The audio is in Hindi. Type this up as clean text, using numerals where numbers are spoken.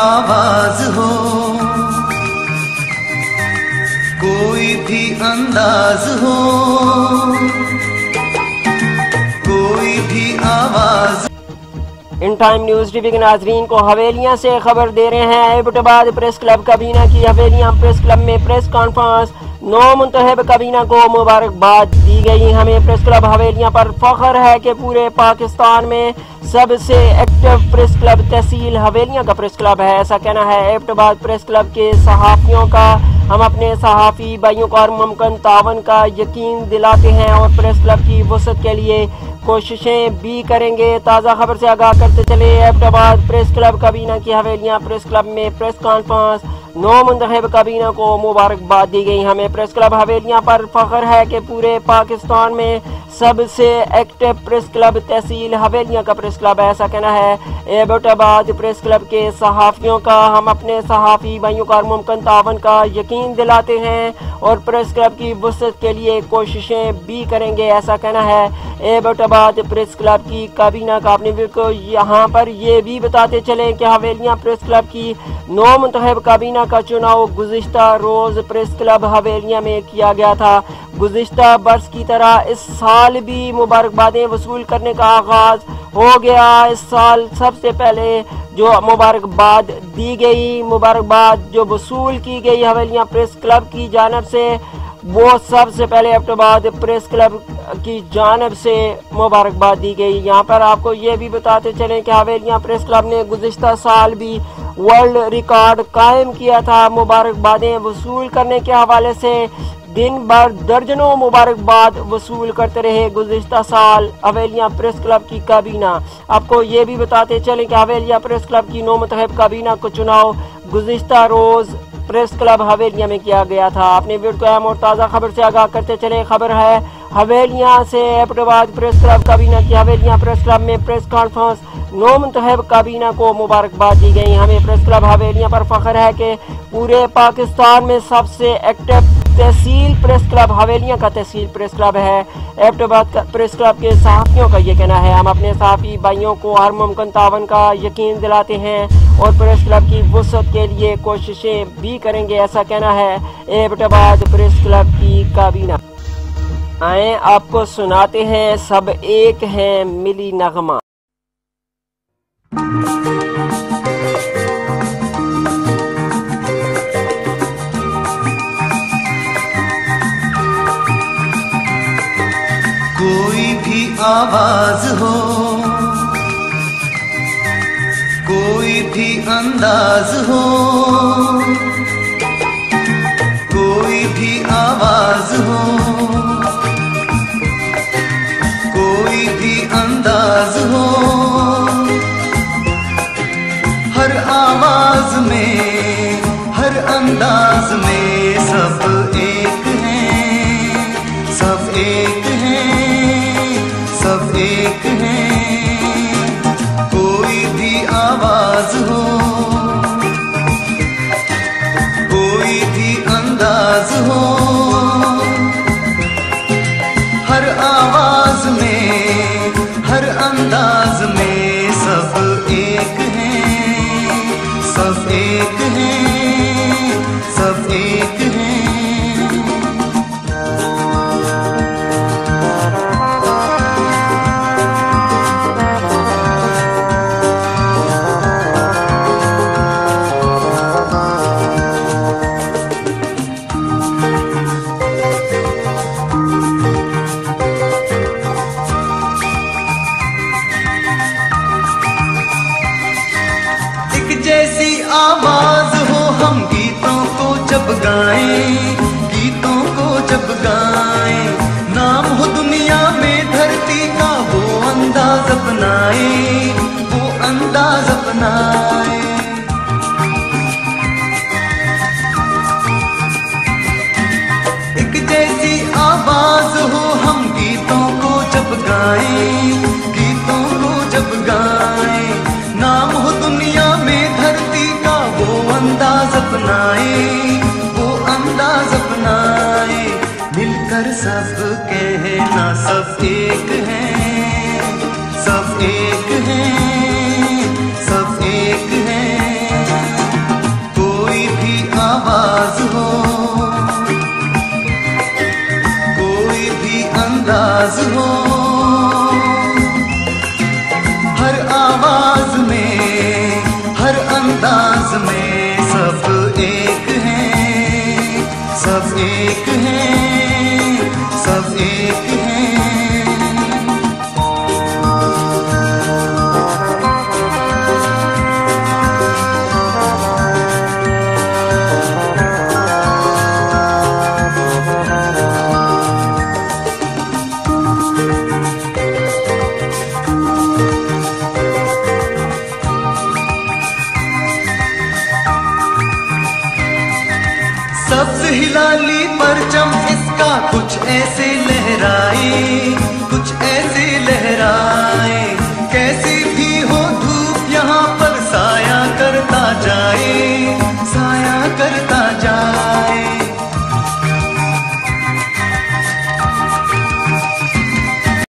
आवाज हो, कोई भी अंदाज हो, कोई भी आवाज। इन टाइम न्यूज टीवी के नाजरीन को हवेलियां से खबर दे रहे हैं। एबटाबाद प्रेस क्लब काबीना की हवेलियां प्रेस क्लब में प्रेस कॉन्फ्रेंस, 9 मुंतखब काबीना को मुबारकबाद दी गई। हमें प्रेस क्लब हवेलियां पर फख्र है कि पूरे पाकिस्तान में सबसे एक्टिव प्रेस क्लब तहसील हवेलियां का प्रेस क्लब है, ऐसा कहना है एबटाबाद प्रेस क्लब के सहाफियों का। हम अपने सहाफ़ी भाइयों को हर मुमकिन तावन का यकीन दिलाते हैं और प्रेस क्लब की वसअत के लिए कोशिशें भी करेंगे। ताज़ा खबर से आगाह करते चले, एबटाबाद प्रेस क्लब काबीना की हवेलियां प्रेस क्लब में प्रेस कॉन्फ्रेंस, 9 मुंतखब काबीना को मुबारकबाद दी गई। हमें प्रेस क्लब हवेलियां पर फख्र है कि पूरे पाकिस्तान में सबसे एक्टिव प्रेस क्लब तहसील हवेलियां का प्रेस क्लब है, ऐसा कहना है एबटाबाद प्रेस क्लब के सहाफ़ियों का। हम अपने सहाफ़ी भाइयों को हर मुमकिन तावन का यकीन दिलाते हैं और प्रेस क्लब की वसअत के लिए कोशिशें भी करेंगे, ऐसा कहना है एबटाबाद प्रेस क्लब की काबीना का। अपने वीडियो को यहाँ पर ये भी बताते चले कि हवेलियां प्रेस क्लब की 9 मुंतखब काबीना का चुनाव गुज़िश्ता रोज प्रेस क्लब हवेलियां में किया गया था। गुज़िश्ता बरस की तरह इस साल भी मुबारकबादें वसूल करने का आगाज हो गया। इस साल सबसे पहले जो मुबारकबाद दी गई, मुबारकबाद जो वसूल की गई हवेलियां प्रेस क्लब की जानिब से, वो सबसे पहले एबटाबाद प्रेस क्लब की जानिब से मुबारकबाद दी गई। यहाँ पर आपको ये भी बताते चलें कि हवेलियां प्रेस क्लब ने गुज़िश्ता साल भी वर्ल्ड रिकॉर्ड कायम किया था। मुबारकबादें वसूल करने के हवाले से दिन भर दर्जनों मुबारकबाद वसूल करते रहे गुज़िश्ता साल हवेलियां प्रेस क्लब की काबीना। आपको ये भी बताते चलें कि हवेलियां प्रेस क्लब की 9 मुंतखब काबीना को चुनाव गुज़िश्ता रोज प्रेस क्लब हवेलियां में किया गया था। अपने वीडियो को अहम और ताज़ा खबर से आगाह करते चले। खबर है हवेलियां से, एबटाबाद प्रेस क्लब काबीना की हवेलियां प्रेस क्लब में प्रेस कॉन्फ्रेंस, 9 मुंतखब काबीना को मुबारकबाद दी गई। हमें प्रेस क्लब हवेलियां पर फख्र है कि पूरे पाकिस्तान में सबसे एक्टिव तहसील प्रेस क्लब हवेलियां का तहसील प्रेस क्लब है। एबटाबाद प्रेस क्लब के सहाफ़ियों का ये कहना है। हम अपने सहाफ़ी भाइयों को हर मुमकिन तावन का यकीन दिलाते हैं और प्रेस क्लब की वसअत के लिए कोशिशें भी करेंगे, ऐसा कहना है एबटाबाद प्रेस क्लब की काबीना। आए आपको सुनाते हैं सब एक हैं मिली नगमा। कोई भी आवाज हो, कोई भी अंदाज हो, कोई भी आवाज हो, कोई भी अंदाज हो, हर आवाज में हर अंदाज में सब एक हैं, सब एक हैं, सब एक हैं। कोई भी आवाज हो, कोई भी अंदाज हो, हर आवाज में हर अंदाज में सब एक हैं, सब एक हैं, सब एक हैं। जैसी आवाज हो हम गीतों को जब गाएं, गीतों को जब गाएं, नाम हो दुनिया में धरती का वो अंदाज अपनाए, वो अंदाज अपनाए। एक जैसी आवाज हो हम गीतों को जब गाएं, गीतों को जब गाएं, नाम हो दुनिया में धरती का वो अंदाज अपनाए, वो अंदाज अपनाए। मिलकर सब कहना सब एक हैं, सब एक हैं, सब एक हैं। एक हैं, सब एक हैं। सब्ज हिलाली परचम इसका कुछ ऐसे लहराए, कुछ ऐसे लहराए, कैसी भी हो धूप यहाँ पर साया करता जाए।